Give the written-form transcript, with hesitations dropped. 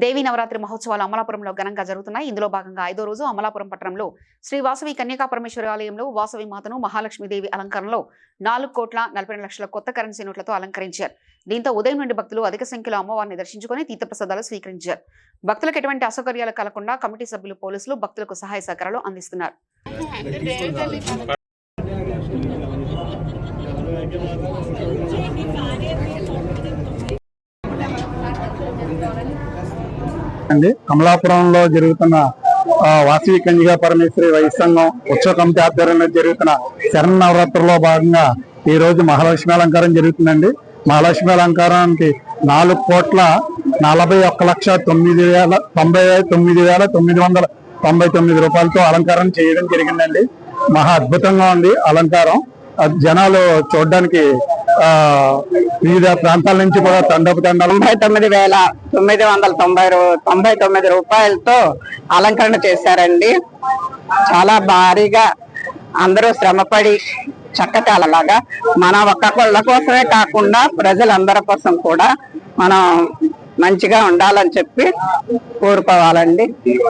దేవీ నవరాత్రి మహోత్సవాలు అమలాపురంలో ఘనంగా జరుగుతున్నాయి. ఇందులో భాగంగా 5వ రోజు అమలాపురం పట్టణంలో శ్రీ వాసవి కన్యకా పరమేశ్వరి ఆలయంలో వాసవి మాతను మహాలక్ష్మీదేవి అలంకరణలో 4,42,00,000 కొత్త కరెన్సీ నోట్లతో అలంకరించారు. దీంతో ఉదయం నుండి భక్తులు అధిక సంఖ్యలో అమ్మవారిని దర్శించుకుని తీర్థప్రసాదాలు స్వీకరించారు. భక్తులకు ఎటువంటి అసౌకర్యాలు కలగకుండా కమిటీ సభ్యులు, పోలీసులు భక్తులకు సహాయ సహకారాలు అందిస్తున్నారు. కమలాపురంలో జరుగుతున్న వాసవి కన్యకా పరమేశ్వరి వైశ్య సంఘం ఉత్సవ కమిటీ ఆధ్వర్యంలో జరుగుతున్న శరణ నవరాత్రుల్లో భాగంగా ఈ రోజు మహాలక్ష్మి అలంకారం జరుగుతుందండి. మహాలక్ష్మి అలంకారానికి 4,41,99,999 రూపాయలతో అలంకారం చేయడం జరిగిందండి. మహా అద్భుతంగా ఉంది అలంకారం. జనాలు చూడడానికి వివిధ ప్రాంతాల నుంచి కూడా తండోపతండాలు 99,999 రూపాయలతో అలంకరణ చేశారండి. చాలా భారీగా అందరూ శ్రమపడి చక్కటి అలాగా మన ఒక్కళ్ళ కోసమే కాకుండా ప్రజలందరి కోసం కూడా మనం మంచిగా ఉండాలని చెప్పి కోరుకోవాలండి.